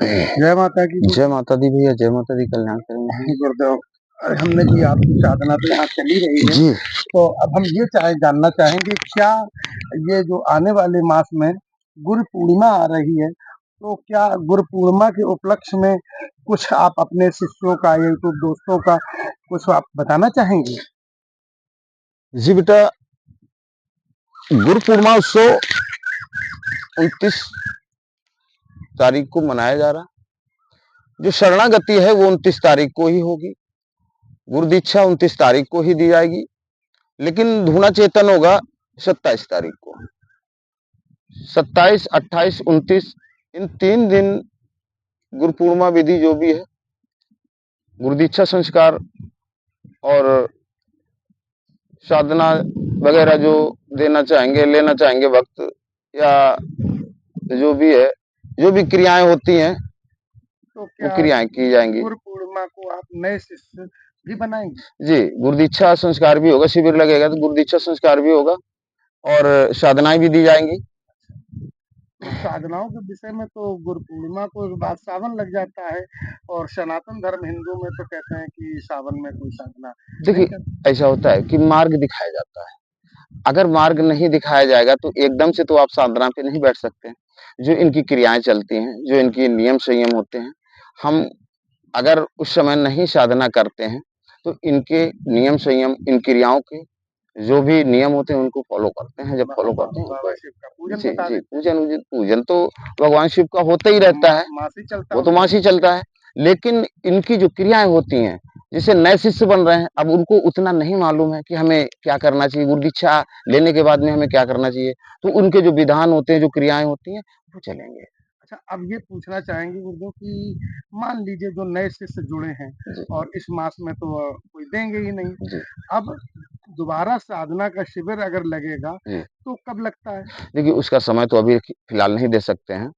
जय माता की जय माता दी भैया, जय माता दी, कल्याण करेंगे गुरुदेव। हमने भी आपकी साधना तो यहाँ चली रही है, जी। तो अब हम ये जानना चाहेंगे क्या ये जो आने वाले मास में गुरु पूर्णिमा आ रही है, तो क्या गुरु पूर्णिमा के उपलक्ष्य में कुछ आप अपने शिष्यों का या तो दोस्तों का कुछ आप बताना चाहेंगे? जी बेटा, गुरु पूर्णिमा उत्सव 29 तारीख को मनाया जा रहा। जो शरणागति है वो 29 तारीख को ही होगी। गुरु दीक्षा 29 तारीख को ही दी जाएगी, लेकिन धूना चेतन होगा 27 तारीख को। 27, 28, 29 इन 3 दिन गुरु पूर्णिमा विधि जो भी है, गुरु दीक्षा संस्कार और साधना वगैरह जो देना चाहेंगे, लेना चाहेंगे वक्त, या जो भी है, जो भी क्रियाएं होती हैं तो वो क्या क्रियाएं की जाएंगी। गुरु पूर्णिमा को आप नए शिष्य भी बनाएंगे? जी, गुरु दीक्षा संस्कार भी होगा, शिविर लगेगा तो गुरु दीक्षा संस्कार भी होगा और साधनाएं भी दी जाएंगी। तो साधनाओं के विषय में तो गुरु पूर्णिमा को बाद सावन लग जाता है, और सनातन धर्म हिंदू में तो कहते हैं कि सावन में कोई साधना नहीं देखिए, करते। ऐसा होता है कि मार्ग दिखाया जाता है। अगर मार्ग नहीं दिखाया जाएगा तो एकदम से तो आप साधना पे नहीं बैठ सकते। जो इनकी क्रियाएं चलती हैं, जो इनकी नियम संयम होते हैं, हम अगर उस समय नहीं साधना करते हैं तो इनके नियम संयम, इन क्रियाओं के जो भी नियम होते हैं उनको फॉलो करते हैं। जब फॉलो करते हैं बाबा तो शिव का पूजन जी बता जी, देते पूजन पूजन तो भगवान शिव का होता ही हैं, रहता है, मासी चलता वो तो होगा। मास ही चलता है। लेकिन इनकी जो क्रियाएं होती हैं, जैसे नए शिष्य बन रहे हैं, अब उनको उतना नहीं मालूम है कि हमें क्या करना चाहिए, गुरु दीक्षा लेने के बाद में हमें क्या करना चाहिए, तो उनके जो विधान होते हैं, जो क्रियाएं होती हैं, वो चलेंगे। अच्छा, अब ये पूछना चाहेंगे गुरुदेव कि मान लीजिए जो नए शिष्य जुड़े हैं जी और इस मास में तो कोई देंगे ही नहीं, जी अब दोबारा साधना का शिविर अगर लगेगा जी। तो कब लगता है? देखिए, उसका समय तो अभी फिलहाल नहीं दे सकते हैं,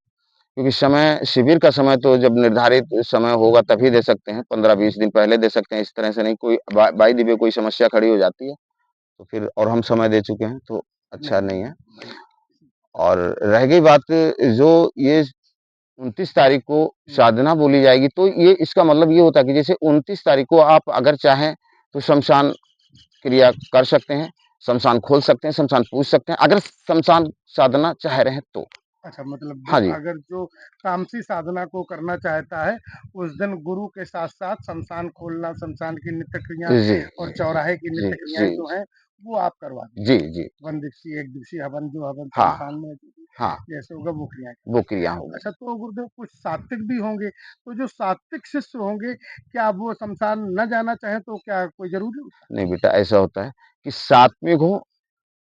क्योंकि समय, शिविर का समय तो जब निर्धारित समय होगा तभी दे सकते हैं। 15-20 दिन पहले दे सकते हैं, इस तरह से नहीं। कोई बाई द वे कोई समस्या खड़ी हो जाती है तो फिर, और हम समय दे चुके हैं तो अच्छा नहीं नहीं है। नहीं। और रह गई बात, जो ये 29 तारीख को हम्म, साधना बोली जाएगी, तो ये इसका मतलब ये होता है कि जैसे 29 तारीख को आप अगर चाहें तो शमशान क्रिया कर सकते हैं, शमशान खोल सकते हैं, शमशान पूज सकते हैं, अगर शमशान साधना चाह रहे हैं तो। अच्छा, मतलब हाँ जी। अगर जो तामसी साधना को करना चाहता है, उस दिन गुरु के साथ साथ शमशान खोलना, शमशान की नित्य क्रिया जी और चौराहे की जी नित्य क्रियाएं जी जो हैं वो आप करवा जी देंगे। जी। वन दिवसीय, एक दिवसीय हवन, जो हवन हाँ शमशान में हाँ, जैसे होगा वो क्रियाएं वो करवा क्रिया देंगे। होगी। अच्छा, तो गुरुदेव कुछ सात्विक भी होंगे, तो जो सात्विक शिष्य होंगे, क्या वो शमशान न जाना चाहे तो क्या कोई जरूरी होता नहीं बेटा, ऐसा होता है कि सात्विक हो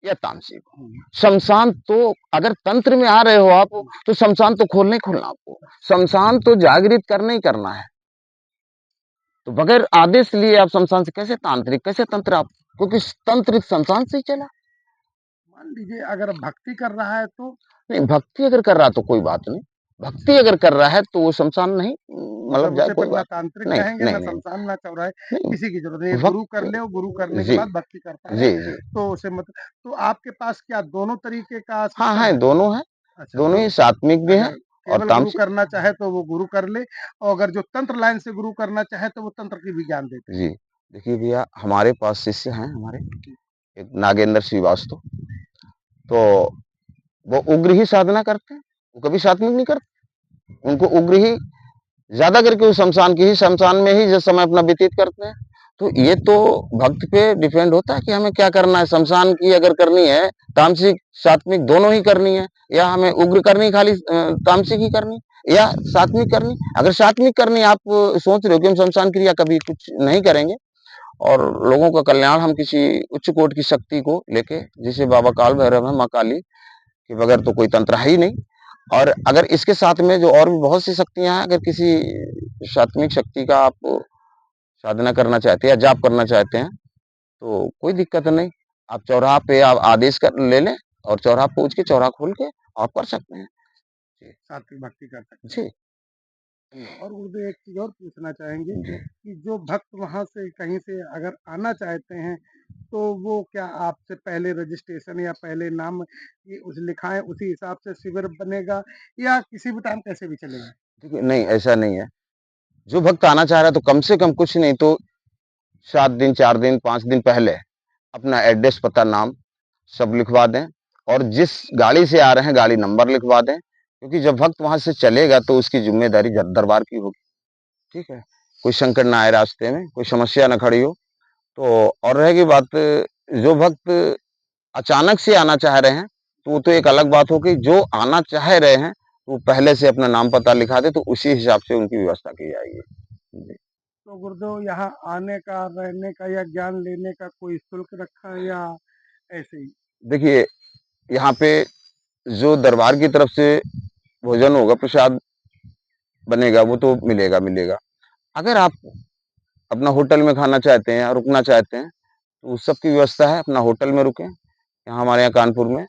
या तामसिक हो, है? शमशान तो, अगर तंत्र में आ रहे हो आप, तो शमशान तो खोलना ही खोलना आपको, शमशान तो जागृत करना ही करना है। तो बगैर आदेश लिए आप शमशान से कैसे तांत्रिक, कैसे तंत्र आप, क्योंकि तंत्र शमशान से ही चला। मान लीजिए अगर भक्ति कर रहा है तो नहीं, भक्ति अगर कर रहा तो कोई बात नहीं, भक्ति अगर कर रहा है तो वो शमशान नहीं, मतलब मतलब जाए, उसे कोई फिर ना बात तांत्रिक नहीं। नहीं कहेंगे, ना नहीं नहीं शमशान, ना चौराहे, नहीं, किसी की जरूरत नहीं है। गुरु कर वक्त, ले और गुरु करने के जी बाद भक्ति करता रहे, जी जी। तो उसे मत। तो आपके पास क्या दोनों तरीके का हाँ सिस्टम है, है? दोनों है, अच्छा, दोनों तो ही सात्विक भी हैं अगर और केवल गुरु तामसिक। करना चाहे तो वो गुरु कर ले, और अगर जो तंत्र लाइन से गुरु करना चाहे तो वो तंत्र की भी ज्ञान देते हैं। जी, देखिए भैया, हमारे पास शिष्य हैं हमारे, एक नागेंद्र श्रीवास्तव, तो वो उग्र ही साधना करते हैं, वो कभी सात्विक नहीं करते। उनको उग्र ही ज्यादा करके, उस शमशान की ही, शमशान में ही जो समय अपना व्यतीत करते हैं। तो ये तो भक्त पे डिपेंड होता है कि हमें क्या करना है। शमशान की अगर करनी है, तामसिक सात्विक दोनों ही करनी है, या हमें उग्र करनी, खाली तामसिक ही करनी, या सात्विक करनी। अगर सात्विक करनी, आप सोच रहे हो कि हम शमशान क्रिया कभी कुछ नहीं करेंगे और लोगों का कल्याण हम किसी उच्च कोट की शक्ति को लेके, जैसे बाबा काल भैरव है, माँ काली के बगैर तो कोई तंत्र है ही नहीं। और अगर इसके साथ में जो और भी बहुत सी शक्तियां हैं, अगर किसी सात्विक शक्ति का आप साधना करना चाहते हैं या जाप करना चाहते हैं, तो कोई दिक्कत नहीं। आप चौराहा पे आप आदेश कर ले लें, और चौराहा पूछ के, चौराहा खोल के आप कर सकते हैं। जी सात्विक भक्ति कर सकते हैं। जी और गुरुदेव एक चीज और पूछना चाहेंगे जी। कि जो भक्त वहां से कहीं से अगर आना चाहते हैं, तो वो क्या आपसे पहले रजिस्ट्रेशन या पहले नाम उस लिखाएं, उसी हिसाब से शिविर बनेगा, या किसी भी टाइम कैसे भी चलेगा? ठीक है? नहीं, ऐसा नहीं है। जो भक्त आना चाह रहा है तो कम से कम कुछ नहीं तो 7 दिन, 4 दिन, 5 दिन पहले अपना एड्रेस, पता, नाम सब लिखवा दें और जिस गाड़ी से आ रहे हैं गाड़ी नंबर लिखवा दें, क्योंकि जब भक्त वहां से चलेगा तो उसकी जिम्मेदारी दरबार की होगी। ठीक है? कोई संकट ना आए रास्ते में, कोई समस्या ना खड़ी हो। तो और रहेगी बात, जो भक्त अचानक से आना चाह रहे हैं तो वो तो एक अलग बात हो गई। जो आना चाह रहे हैं वो पहले से अपना नाम पता लिखा दे तो उसी हिसाब से उनकी व्यवस्था की जाएगी। जी। तो गुरुदेव यहाँ आने का, रहने का या ज्ञान लेने का कोई शुल्क रखा है या ऐसे ही? देखिए, यहाँ पे जो दरबार की तरफ से भोजन होगा, प्रसाद बनेगा, वो तो मिलेगा मिलेगा। अगर आप अपना होटल में खाना चाहते हैं या रुकना चाहते हैं तो उस सब की व्यवस्था है, अपना होटल में रुकें। यहाँ हमारे यहाँ कानपुर में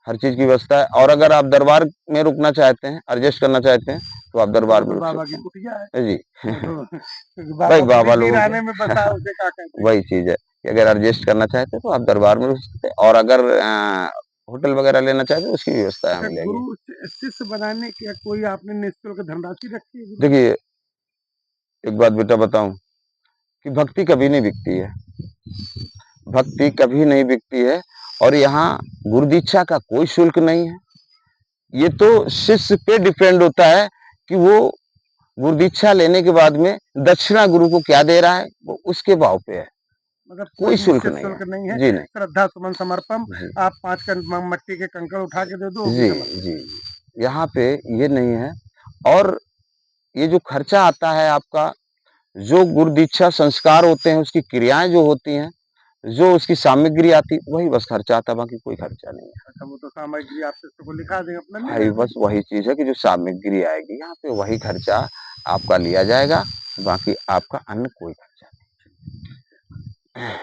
हर चीज़ की व्यवस्था है। और अगर आप दरबार में रुकना चाहते हैं, एडजस्ट करना चाहते हैं तो आप तो वो दरबार में तो रुक बाबा की सकते कुटिया है। हैं। जी। वो तो क्योंकि भाई बाबा खुद ही बाबा लोगों वीराने में के बसा है, उसे क्या कहते हैं। वही चीज़ है कि अगर एडजस्ट करना चाहते हैं तो आप दरबार में रुक सकते हैं और अगर होटल वगैरह लेना चाहते हैं उसकी व्यवस्था यहाँ अच्छा, मिलेगी। गुरु शिष्य बनाने की कोई आपने निःशुल्क धनराशि रखी है गुरु? देखिए, एक बात बेटा बताऊँ कि भक्ति कभी नहीं बिकती है। भक्ति कभी नहीं बिकती है और यहाँ गुरु दीक्षा का कोई शुल्क नहीं है। ये तो शिष्य पे डिपेंड होता है कि वो गुरु दीक्षा लेने के बाद में दक्षिणा गुरु को क्या दे रहा है, वो उसके भाव पे है। मतलब कोई कोई शुल्क निश्चित नहीं है। शुल्क नहीं है, जी नहीं। श्रद्धा सुमन समर्पण, जी। आप 5 मट्टी के कंकड़ उठा के दे दो, वो भी जी, समर्पण। जी। यहाँ पे ये नहीं है और ये जो खर्चा आता है आपका, जो गुरु दीक्षा संस्कार होते हैं, उसकी क्रियाएँ जो होती हैं, जो उसकी सामग्री आती है, वही बस खर्चा आता है, बाकी कोई खर्चा नहीं है। अच्छा, वो तो सामग्री आप शिष्य को लिखा दें, अपना ले भाई लेते बस हैं। वही चीज़ है कि जो सामग्री आएगी यहाँ पे वही खर्चा आपका लिया जाएगा, बाकी आपका अन्य कोई खर्चा नहीं।